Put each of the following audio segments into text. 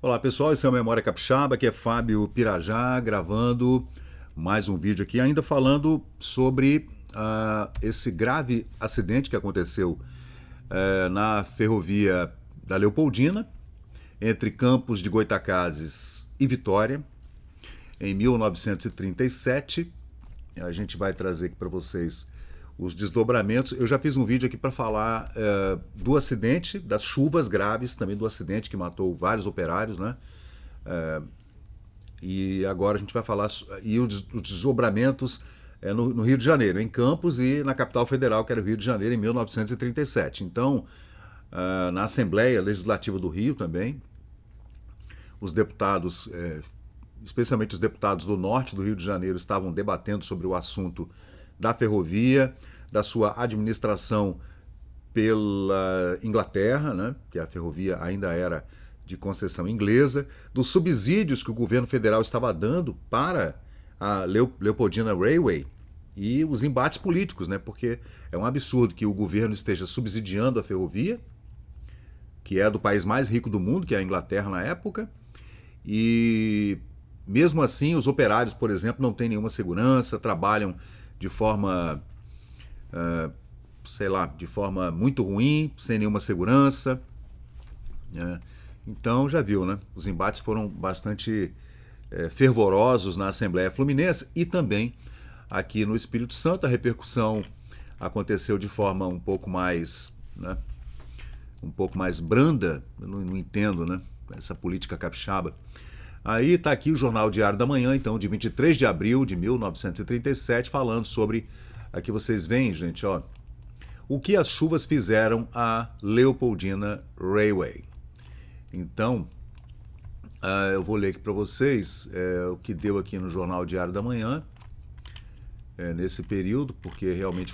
Olá pessoal, esse é o Memória Capixaba, aqui é Fábio Pirajá gravando mais um vídeo aqui, ainda falando sobre esse grave acidente que aconteceu na ferrovia da Leopoldina, entre Campos de Goytacazes e Vitória, em 1937. A gente vai trazer aqui para vocês os desdobramentos. Eu já fiz um vídeo aqui para falar do acidente, das chuvas graves, também do acidente que matou vários operários, né? E agora a gente vai falar os desdobramentos no Rio de Janeiro, em Campos e na capital federal, que era o Rio de Janeiro, em 1937. Então, na Assembleia Legislativa do Rio também, os deputados, especialmente os deputados do norte do Rio de Janeiro, estavam debatendo sobre o assunto da ferrovia, da sua administração pela Inglaterra, né, que a ferrovia ainda era de concessão inglesa, dos subsídios que o governo federal estava dando para a Leopoldina Railway e os embates políticos, né, porque é um absurdo que o governo esteja subsidiando a ferrovia, que é do país mais rico do mundo, que é a Inglaterra na época, e mesmo assim os operários, por exemplo, não têm nenhuma segurança, trabalham de forma, sei lá, de forma muito ruim, sem nenhuma segurança. Então já viu, né? Os embates foram bastante fervorosos na Assembleia Fluminense e também aqui no Espírito Santo. A repercussão aconteceu de forma um pouco mais, né, um pouco mais branda. Eu não entendo, né, essa política capixaba. Aí está aqui o Jornal Diário da Manhã, então, de 23 de abril de 1937, falando sobre, aqui vocês veem, gente, ó, o que as chuvas fizeram à Leopoldina Railway. Então, eu vou ler aqui para vocês o que deu aqui no Jornal Diário da Manhã, nesse período, porque realmente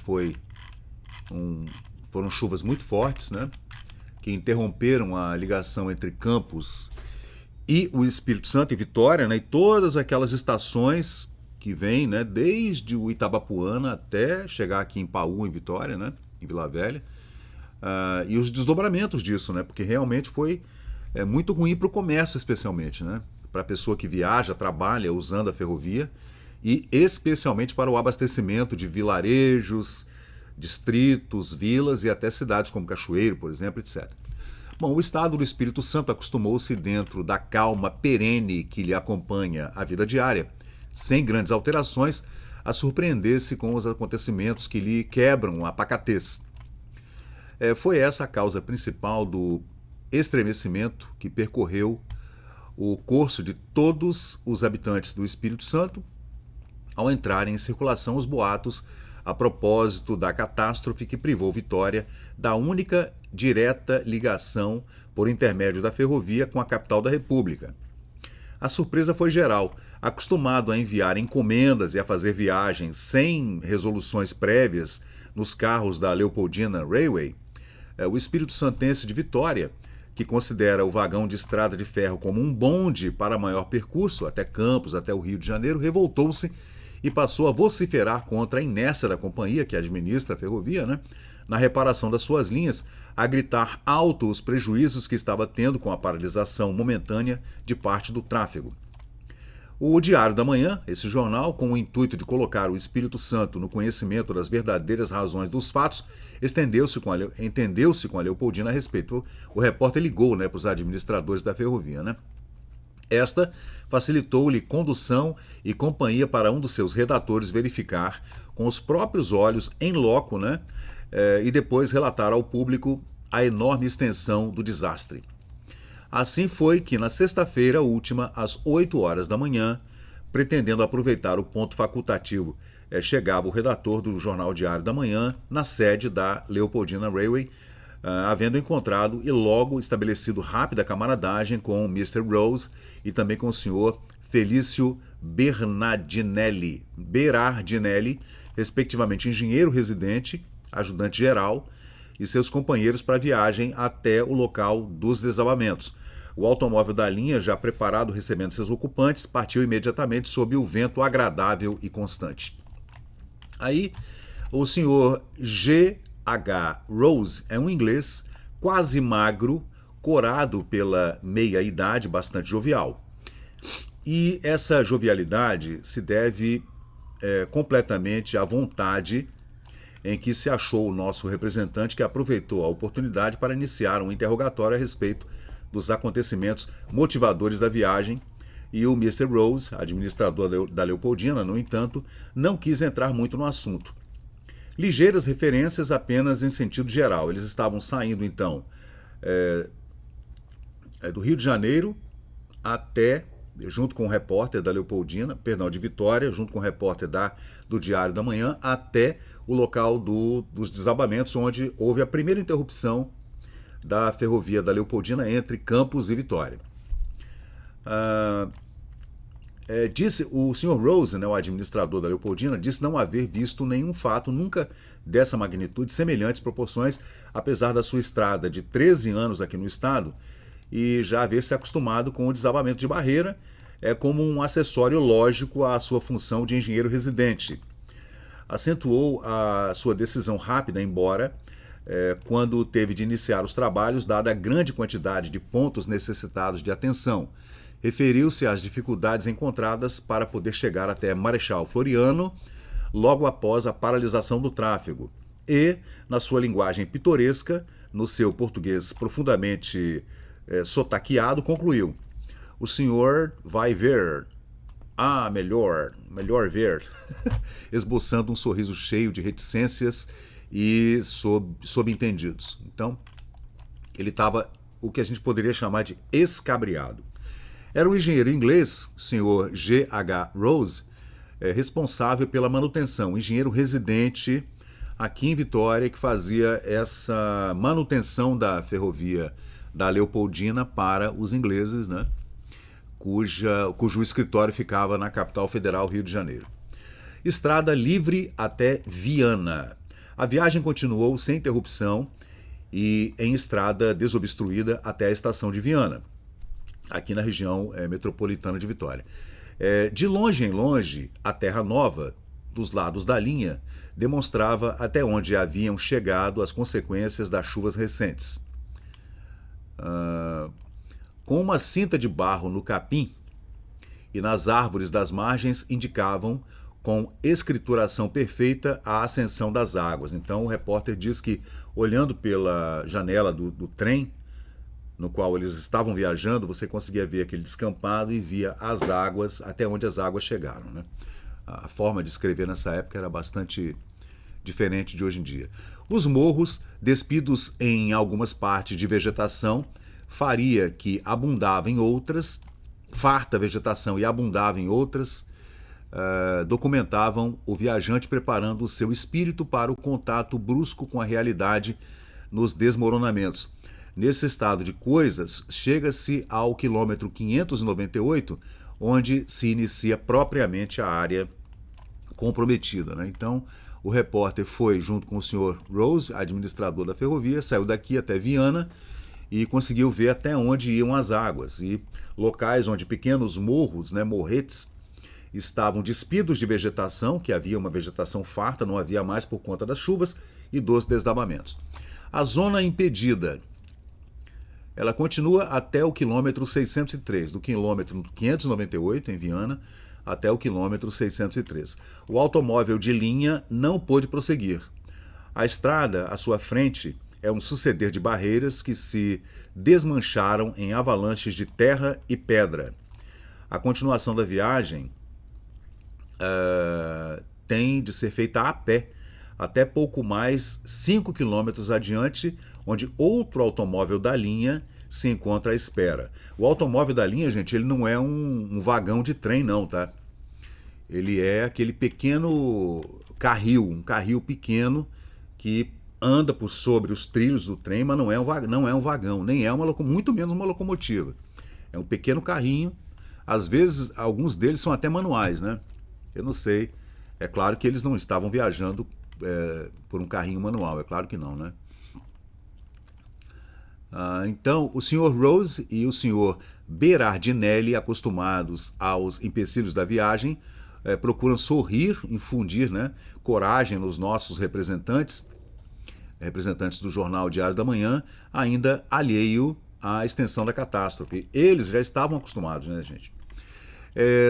foram chuvas muito fortes, né, que interromperam a ligação entre Campos e o Espírito Santo e Vitória, né, e todas aquelas estações que vêm, né, desde o Itabapuana até chegar aqui em Paú, em Vitória, né, em Vila Velha, e os desdobramentos disso, né, porque realmente foi muito ruim para o comércio, especialmente, né, para a pessoa que viaja, trabalha usando a ferrovia, e especialmente para o abastecimento de vilarejos, distritos, vilas e até cidades como Cachoeiro, por exemplo, etc. Bom, o estado do Espírito Santo acostumou-se, dentro da calma perene que lhe acompanha a vida diária, sem grandes alterações, a surpreender-se com os acontecimentos que lhe quebram a pacatez. Foi essa a causa principal do estremecimento que percorreu o curso de todos os habitantes do Espírito Santo ao entrarem em circulação os boatos a propósito da catástrofe que privou Vitória da única direta ligação por intermédio da ferrovia com a capital da República. A surpresa foi geral. Acostumado a enviar encomendas e a fazer viagens sem resoluções prévias nos carros da Leopoldina Railway, o espírito santense de Vitória, que considera o vagão de estrada de ferro como um bonde para maior percurso, até Campos, até o Rio de Janeiro, revoltou-se e passou a vociferar contra a inércia da companhia que administra a ferrovia, né, na reparação das suas linhas, a gritar alto os prejuízos que estava tendo com a paralisação momentânea de parte do tráfego. O Diário da Manhã, esse jornal, com o intuito de colocar o Espírito Santo no conhecimento das verdadeiras razões dos fatos, entendeu-se com a Leopoldina a respeito. O repórter ligou, né, para os administradores da ferrovia, né? Esta facilitou-lhe condução e companhia para um dos seus redatores verificar com os próprios olhos, em loco, né, e depois relatar ao público a enorme extensão do desastre. Assim foi que, na sexta-feira última, às 8 horas da manhã, pretendendo aproveitar o ponto facultativo, chegava o redator do Jornal Diário da Manhã na sede da Leopoldina Railway, havendo encontrado e logo estabelecido rápida camaradagem com o Mr. Rose e também com o Sr. Felício Berardinelli, respectivamente engenheiro residente, ajudante-geral, e seus companheiros para a viagem até o local dos desabamentos. O automóvel da linha, já preparado recebendo seus ocupantes, partiu imediatamente sob o vento agradável e constante. Aí, o senhor G. H. Rose é um inglês quase magro, corado pela meia-idade, bastante jovial. E essa jovialidade se deve completamente à vontade em que se achou o nosso representante, que aproveitou a oportunidade para iniciar um interrogatório a respeito dos acontecimentos motivadores da viagem, e o Mr. Rose, administrador da Leopoldina, no entanto, não quis entrar muito no assunto. Ligeiras referências apenas em sentido geral. Eles estavam saindo, então, do Rio de Janeiro até, junto com o repórter da Leopoldina, perdão, de Vitória, junto com o repórter do Diário da Manhã, até o local dos desabamentos, onde houve a primeira interrupção da ferrovia da Leopoldina entre Campos e Vitória. Disse o Sr. Rose, né, o administrador da Leopoldina, disse não haver visto nenhum fato nunca dessa magnitude, semelhantes proporções, apesar da sua estrada de 13 anos aqui no estado e já haver se acostumado com o desabamento de barreira como um acessório lógico à sua função de engenheiro residente. Acentuou a sua decisão rápida, embora quando teve de iniciar os trabalhos, dada a grande quantidade de pontos necessitados de atenção. Referiu-se às dificuldades encontradas para poder chegar até Marechal Floriano logo após a paralisação do tráfego e, na sua linguagem pitoresca, no seu português profundamente sotaqueado, concluiu: o senhor vai ver. Ah, melhor ver. Esboçando um sorriso cheio de reticências e subentendidos. Então, ele estava o que a gente poderia chamar de escabriado. Era o engenheiro inglês, o senhor G.H. Rose, responsável pela manutenção, engenheiro residente aqui em Vitória, que fazia essa manutenção da ferrovia da Leopoldina para os ingleses, né? Cujo escritório ficava na capital federal, Rio de Janeiro. Estrada livre até Viana. A viagem continuou sem interrupção e em estrada desobstruída até a estação de Viana, aqui na região metropolitana de Vitória. De longe em longe, a Terra Nova, dos lados da linha, demonstrava até onde haviam chegado as consequências das chuvas recentes. Com uma cinta de barro no capim e nas árvores das margens indicavam com escrituração perfeita a ascensão das águas. Então o repórter diz que, olhando pela janela do trem no qual eles estavam viajando, você conseguia ver aquele descampado e via as águas, até onde as águas chegaram, né? A forma de escrever nessa época era bastante diferente de hoje em dia. Os morros, despidos em algumas partes de vegetação, faria que abundava em outras, farta vegetação e abundava em outras, documentavam o viajante preparando o seu espírito para o contato brusco com a realidade nos desmoronamentos. Nesse estado de coisas, chega-se ao quilômetro 598, onde se inicia propriamente a área comprometida, né? Então, o repórter foi junto com o Sr. Rose, administrador da ferrovia, saiu daqui até Viana e conseguiu ver até onde iam as águas, e locais onde pequenos morros, né, morretes, estavam despidos de vegetação, que havia uma vegetação farta, não havia mais por conta das chuvas e dos desabamentos. A zona impedida, ela continua até o quilômetro 603, do quilômetro 598 em Viana até o quilômetro 603. O automóvel de linha não pôde prosseguir. A estrada à sua frente é um suceder de barreiras que se desmancharam em avalanches de terra e pedra. A continuação da viagem tem de ser feita a pé, até pouco mais 5 quilômetros adiante, onde outro automóvel da linha se encontra à espera. O automóvel da linha, gente, ele não é um vagão de trem, não, tá? Ele é aquele pequeno carril, um carril pequeno que anda por sobre os trilhos do trem, mas não é um vagão, nem é muito menos uma locomotiva. É um pequeno carrinho. Às vezes, alguns deles são até manuais, né? Eu não sei. É claro que eles não estavam viajando por um carrinho manual, é claro que não, né? Então, o Sr. Rose e o Sr. Berardinelli, acostumados aos empecilhos da viagem, procuram sorrir, infundir, né, coragem nos nossos representantes do jornal Diário da Manhã, ainda alheio a extensão da catástrofe. Eles já estavam acostumados, né, gente?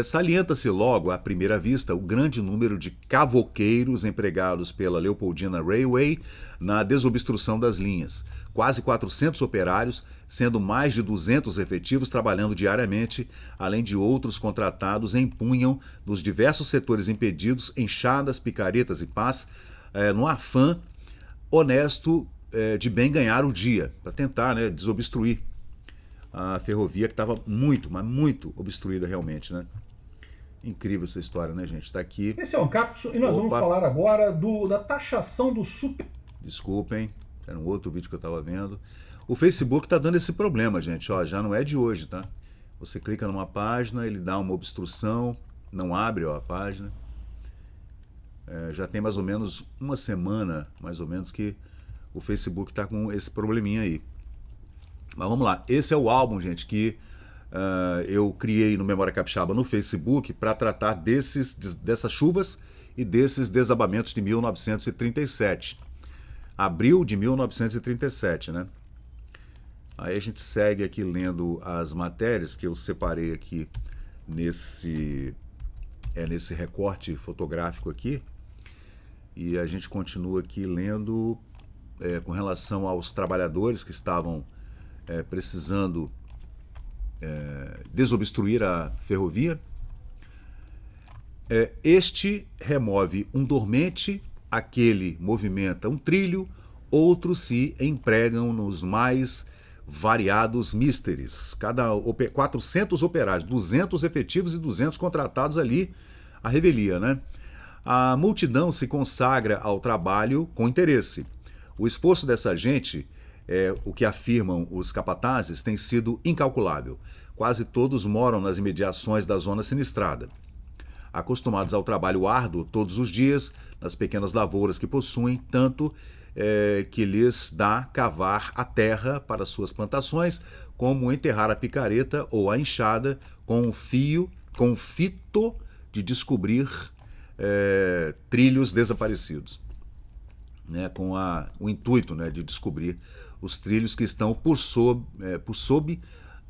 Salienta-se logo, à primeira vista, o grande número de cavoqueiros empregados pela Leopoldina Railway na desobstrução das linhas. Quase 400 operários, sendo mais de 200 efetivos trabalhando diariamente, além de outros contratados, empunham nos diversos setores impedidos enxadas, picaretas e pás, no afã honesto de bem ganhar o dia, para tentar, né, desobstruir a ferrovia que estava muito, mas muito obstruída realmente, né? Incrível essa história, né, gente? Está aqui. Esse é um capítulo e nós vamos falar agora da taxação do super... Desculpem, era um outro vídeo que eu estava vendo. O Facebook está dando esse problema, gente. Ó, já não é de hoje, tá? Você clica numa página, ele dá uma obstrução, não abre a página. Já tem mais ou menos uma semana, mais ou menos, que o Facebook está com esse probleminha aí. Mas vamos lá, esse é o álbum, gente, que eu criei no Memória Capixaba no Facebook para tratar dessas chuvas e desses desabamentos de 1937. Abril de 1937, né? Aí a gente segue aqui lendo as matérias que eu separei aqui nesse recorte fotográfico aqui. E a gente continua aqui lendo com relação aos trabalhadores que estavam precisando desobstruir a ferrovia. Este remove um dormente, aquele movimenta um trilho, outros se empregam nos mais variados misteres. 400 operários, 200 efetivos e 200 contratados ali à revelia, né? A multidão se consagra ao trabalho com interesse. O esforço dessa gente, o que afirmam os capatazes, tem sido incalculável. Quase todos moram nas imediações da zona sinistrada. Acostumados ao trabalho árduo todos os dias, nas pequenas lavouras que possuem, tanto que lhes dá cavar a terra para suas plantações, como enterrar a picareta ou a enxada com o fito de descobrir trilhos desaparecidos, né, com o intuito, né, de descobrir os trilhos que estão por sob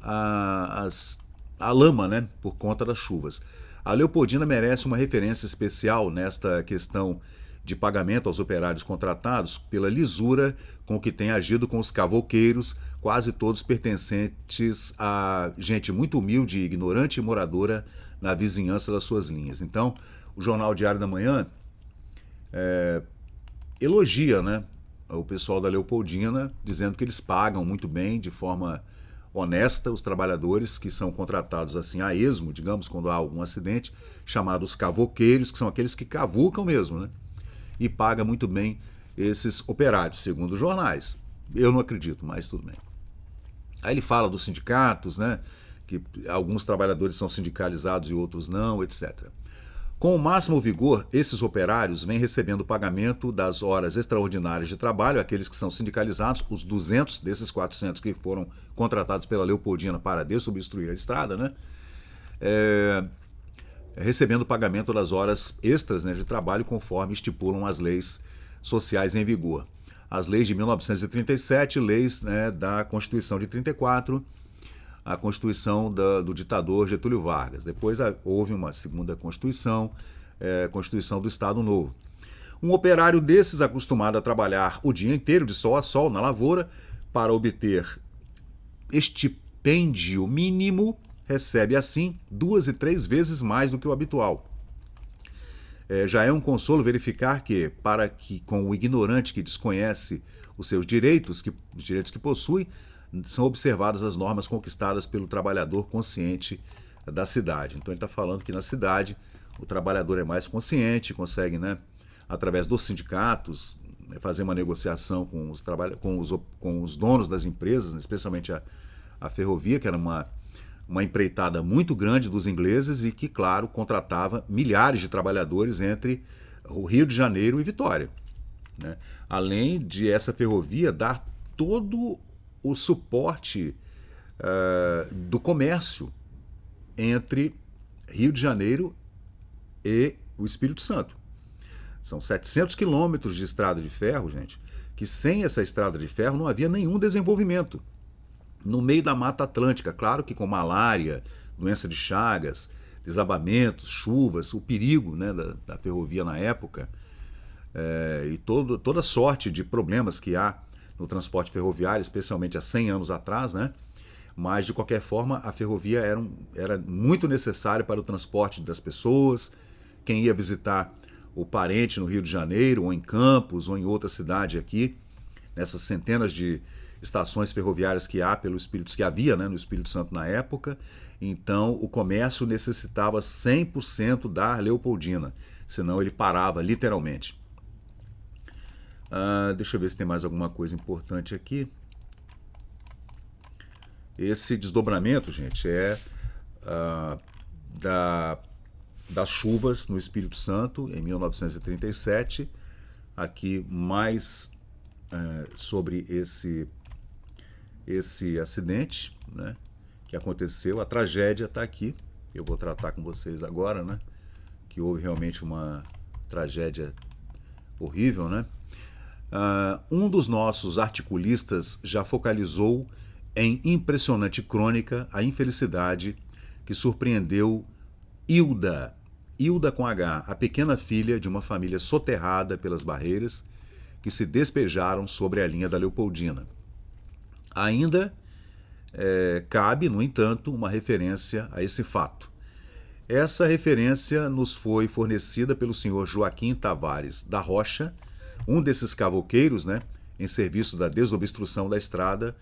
a lama, né, por conta das chuvas. A Leopoldina merece uma referência especial nesta questão de pagamento aos operários contratados pela lisura com que tem agido com os cavoqueiros, quase todos pertencentes a gente muito humilde, ignorante e moradora na vizinhança das suas linhas. Então, o Jornal Diário da Manhã elogia, né, o pessoal da Leopoldina, dizendo que eles pagam muito bem, de forma honesta, os trabalhadores que são contratados assim a esmo, digamos, quando há algum acidente, chamados cavoqueiros, que são aqueles que cavucam mesmo, né? E paga muito bem esses operários, segundo os jornais. Eu não acredito, mas tudo bem. Aí ele fala dos sindicatos, né? Que alguns trabalhadores são sindicalizados e outros não, etc. Com o máximo vigor, esses operários vêm recebendo o pagamento das horas extraordinárias de trabalho, aqueles que são sindicalizados, os 200 desses 400 que foram contratados pela Leopoldina para desobstruir a estrada, né? Recebendo o pagamento das horas extras, né, de trabalho conforme estipulam as leis sociais em vigor. As leis de 1937, leis, né, da Constituição de 34, a Constituição do ditador Getúlio Vargas. Depois houve uma segunda Constituição, Constituição do Estado Novo. Um operário desses, acostumado a trabalhar o dia inteiro, de sol a sol, na lavoura, para obter estipêndio mínimo, recebe assim 2 e 3 vezes mais do que o habitual. Já é um consolo verificar que, com o ignorante que desconhece os seus direitos, os direitos que possui, são observadas as normas conquistadas pelo trabalhador consciente da cidade. Então ele está falando que na cidade o trabalhador é mais consciente, consegue, né, através dos sindicatos, fazer uma negociação com os donos das empresas, especialmente a ferrovia, que era uma empreitada muito grande dos ingleses e que, claro, contratava milhares de trabalhadores entre o Rio de Janeiro e Vitória, né? Além de essa ferrovia dar todo o suporte do comércio entre Rio de Janeiro e o Espírito Santo. São 700 quilômetros de estrada de ferro, gente, que sem essa estrada de ferro não havia nenhum desenvolvimento, no meio da Mata Atlântica, claro que com malária, doença de Chagas, desabamentos, chuvas, o perigo, né, da ferrovia na época, e toda sorte de problemas que há no transporte ferroviário, especialmente há 100 anos atrás, né? Mas, de qualquer forma, a ferrovia era muito necessária para o transporte das pessoas, quem ia visitar o parente no Rio de Janeiro, ou em Campos, ou em outra cidade aqui, nessas centenas de estações ferroviárias que havia, né, no Espírito Santo na época. Então, o comércio necessitava 100% da Leopoldina, senão ele parava literalmente. Deixa eu ver se tem mais alguma coisa importante aqui. Esse desdobramento, gente, é das chuvas no Espírito Santo em 1937. Aqui mais sobre esse acidente, né, que aconteceu. A tragédia está aqui. Eu vou tratar com vocês agora, né, que houve realmente uma tragédia horrível, né? Um dos nossos articulistas já focalizou em impressionante crônica a infelicidade que surpreendeu Hilda com H, a pequena filha de uma família soterrada pelas barreiras que se despejaram sobre a linha da Leopoldina. Ainda cabe, no entanto, uma referência a esse fato. Essa referência nos foi fornecida pelo senhor Joaquim Tavares da Rocha, um desses cavouqueiros, né, em serviço da desobstrução da estrada,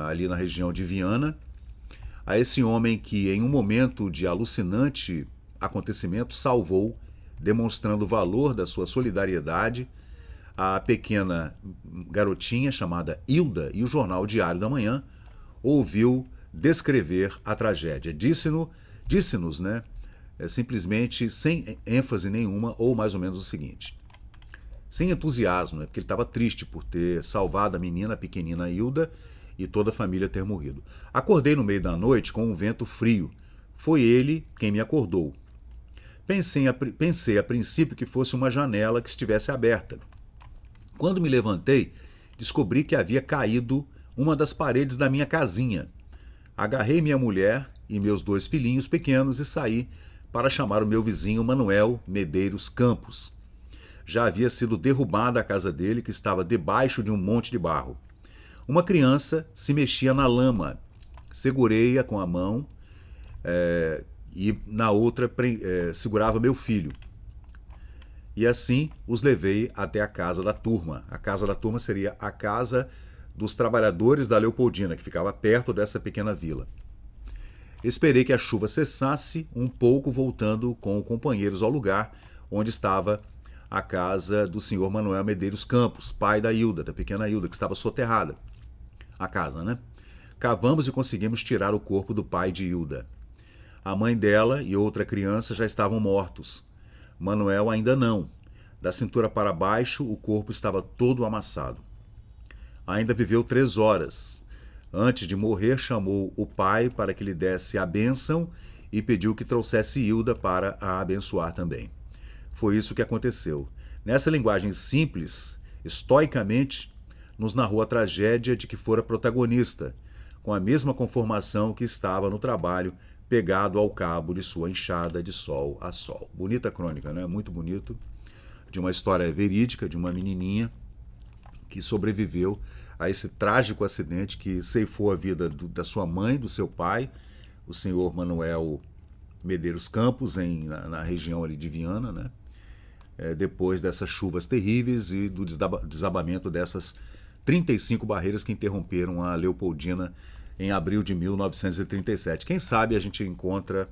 ali na região de Viana. A esse homem que, em um momento de alucinante acontecimento, salvou, demonstrando o valor da sua solidariedade, a pequena garotinha chamada Hilda, e o jornal Diário da Manhã ouviu descrever a tragédia. Disse-nos, né, simplesmente, sem ênfase nenhuma, ou mais ou menos o seguinte: sem entusiasmo, né, porque ele estava triste por ter salvado a menina pequenina Hilda e toda a família ter morrido. Acordei no meio da noite com um vento frio. Foi ele quem me acordou. Pensei a princípio que fosse uma janela que estivesse aberta. Quando me levantei, descobri que havia caído uma das paredes da minha casinha. Agarrei minha mulher e meus 2 filhinhos pequenos e saí para chamar o meu vizinho Manuel Medeiros Campos. Já havia sido derrubada a casa dele, que estava debaixo de um monte de barro. Uma criança se mexia na lama. Segurei-a com a mão e na outra segurava meu filho. E assim os levei até a casa da turma. A casa da turma seria a casa dos trabalhadores da Leopoldina, que ficava perto dessa pequena vila. Esperei que a chuva cessasse um pouco, voltando com companheiros ao lugar onde estava a casa do senhor Manuel Medeiros Campos, pai da Hilda, da pequena Hilda, que estava soterrada. A casa, né? Cavamos e conseguimos tirar o corpo do pai de Hilda. A mãe dela e outra criança já estavam mortos. Manuel ainda não. Da cintura para baixo, o corpo estava todo amassado. Ainda viveu 3 horas. Antes de morrer, chamou o pai para que lhe desse a bênção e pediu que trouxesse Hilda para a abençoar também. Foi isso que aconteceu. Nessa linguagem simples, estoicamente, nos narrou a tragédia de que fora protagonista, com a mesma conformação que estava no trabalho, pegado ao cabo de sua enxada de sol a sol. Bonita crônica, né? Muito bonito. De uma história verídica, de uma menininha que sobreviveu a esse trágico acidente que ceifou a vida da sua mãe, do seu pai, o senhor Manuel Medeiros Campos, na região ali de Viana, né? Depois dessas chuvas terríveis e do desabamento dessas 35 barreiras que interromperam a Leopoldina em abril de 1937. Quem sabe a gente encontra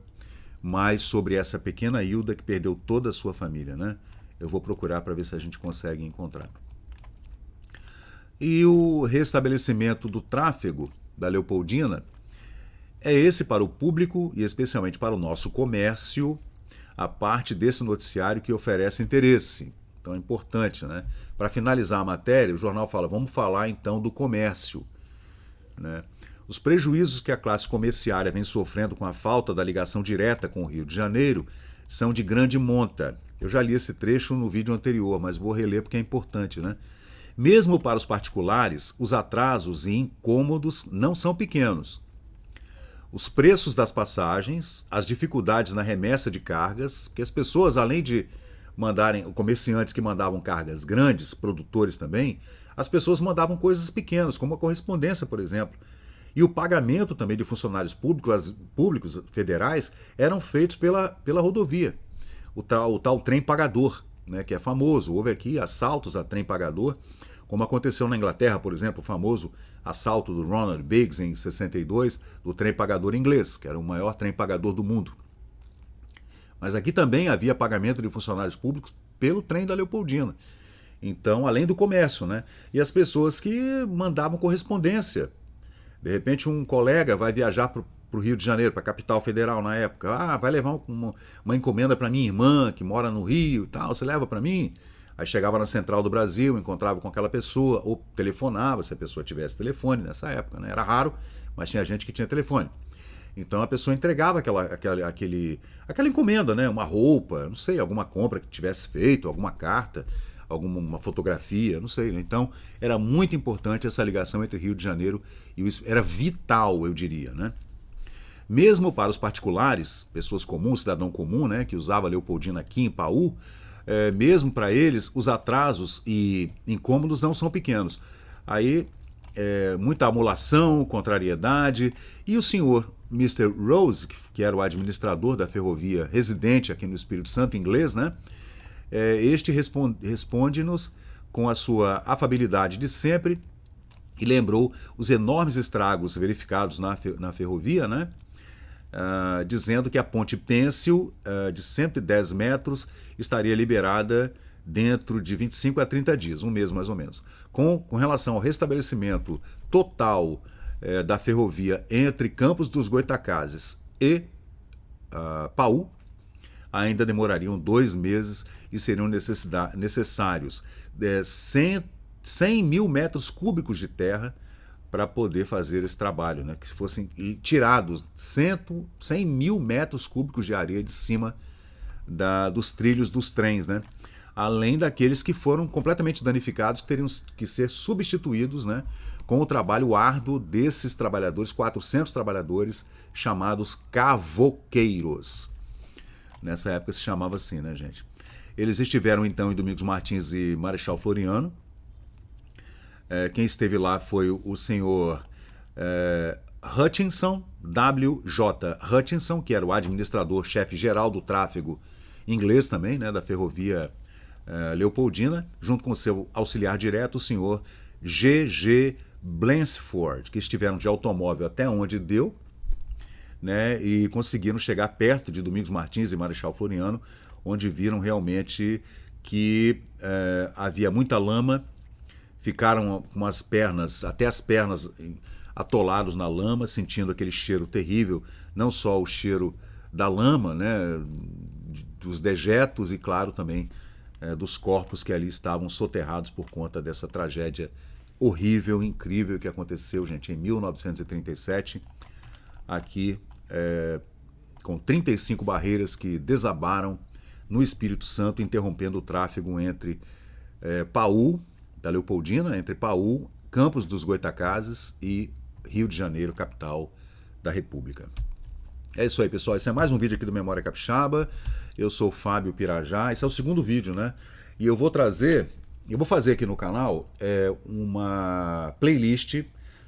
mais sobre essa pequena Hilda que perdeu toda a sua família, né? Eu vou procurar para ver se a gente consegue encontrar. E o restabelecimento do tráfego da Leopoldina é esse para o público e especialmente para o nosso comércio, a parte desse noticiário que oferece interesse. Então é importante, né? Para finalizar a matéria, o jornal fala, vamos falar então do comércio, né? Os prejuízos que a classe comerciária vem sofrendo com a falta da ligação direta com o Rio de Janeiro são de grande monta. Eu já li esse trecho no vídeo anterior, mas vou reler porque é importante, né? Mesmo para os particulares, os atrasos e incômodos não são pequenos. Os preços das passagens, as dificuldades na remessa de cargas, que as pessoas, além de mandarem, comerciantes que mandavam cargas grandes, produtores também, as pessoas mandavam coisas pequenas, como a correspondência, por exemplo. E o pagamento também de funcionários públicos federais eram feitos pela rodovia. O tal trem pagador, né, que é famoso. Houve aqui assaltos a trem pagador, como aconteceu na Inglaterra, por exemplo, o famoso assalto do Ronald Biggs em 62, do trem pagador inglês, que era o maior trem pagador do mundo. Mas aqui também havia pagamento de funcionários públicos pelo trem da Leopoldina. Então, além do comércio, né? E as pessoas que mandavam correspondência. De repente, um colega vai viajar para o Rio de Janeiro, para a capital federal na época. Ah, vai levar uma encomenda para minha irmã, que mora no Rio e tal. Você leva para mim? Aí chegava na Central do Brasil, encontrava com aquela pessoa, ou telefonava, se a pessoa tivesse telefone nessa época, né? Era raro, mas tinha gente que tinha telefone. Então a pessoa entregava aquela encomenda, né? Uma roupa, não sei, alguma compra que tivesse feito, alguma carta, alguma fotografia, não sei. Né? Então era muito importante essa ligação entre Rio de Janeiro e era vital, eu diria, né? Mesmo para os particulares, pessoas comuns, cidadão comum, né, que usava a Leopoldina aqui em Paú, mesmo para eles, os atrasos e incômodos não são pequenos. Aí, muita amolação, contrariedade, e o senhor Mr. Rose, que era o administrador da ferrovia residente aqui no Espírito Santo, inglês, né? Este responde-nos com a sua afabilidade de sempre e lembrou os enormes estragos verificados na ferrovia, né? Dizendo que a ponte pêncil de 110 metros estaria liberada dentro de 25 a 30 dias, um mês mais ou menos. Com relação ao restabelecimento total da ferrovia entre Campos dos Goytacazes e Paú, ainda demorariam 2 meses e seriam necessários 100 mil metros cúbicos de terra para poder fazer esse trabalho, né? Que fossem tirados 100 mil metros cúbicos de areia de cima dos trilhos dos trens, né? Além daqueles que foram completamente danificados, que teriam que ser substituídos, né? Com o trabalho árduo desses trabalhadores, 400 trabalhadores chamados cavoqueiros. Nessa época se chamava assim, né, gente? Eles estiveram então em Domingos Martins e Marechal Floriano. Quem esteve lá foi o senhor Hutchinson, W.J. Hutchinson, que era o administrador-chefe geral do tráfego inglês também, né, da ferrovia Leopoldina, junto com o seu auxiliar direto, o senhor G.G. Blansford, que estiveram de automóvel até onde deu, né, e conseguiram chegar perto de Domingos Martins e Marechal Floriano, onde viram realmente que havia muita lama. Ficaram com as pernas, até as pernas atolados na lama, sentindo aquele cheiro terrível, não só o cheiro da lama, né, dos dejetos e, claro, também dos corpos que ali estavam soterrados por conta dessa tragédia horrível, incrível que aconteceu, gente, em 1937, aqui com 35 barreiras que desabaram no Espírito Santo, interrompendo o tráfego entre Paú, da Leopoldina, entre Paú, Campos dos Goytacazes e Rio de Janeiro, capital da República. É isso aí, pessoal. Esse é mais um vídeo aqui do Memória Capixaba. Eu sou o Fábio Pirajá. Esse é o segundo vídeo, né? E eu vou fazer aqui no canal uma playlist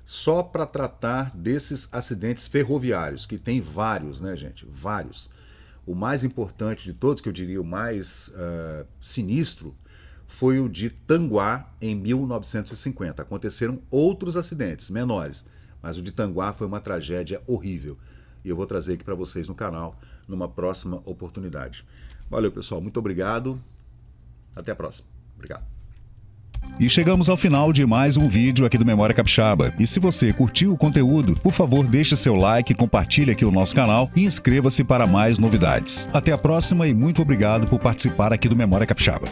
só para tratar desses acidentes ferroviários, que tem vários, né, gente? Vários. O mais importante de todos, que eu diria o mais sinistro, foi o de Tanguá, em 1950. Aconteceram outros acidentes menores, mas o de Tanguá foi uma tragédia horrível. E eu vou trazer aqui para vocês no canal numa próxima oportunidade. Valeu, pessoal. Muito obrigado. Até a próxima. Obrigado. E chegamos ao final de mais um vídeo aqui do Memória Capixaba. E se você curtiu o conteúdo, por favor, deixe seu like, compartilhe aqui o nosso canal e inscreva-se para mais novidades. Até a próxima e muito obrigado por participar aqui do Memória Capixaba.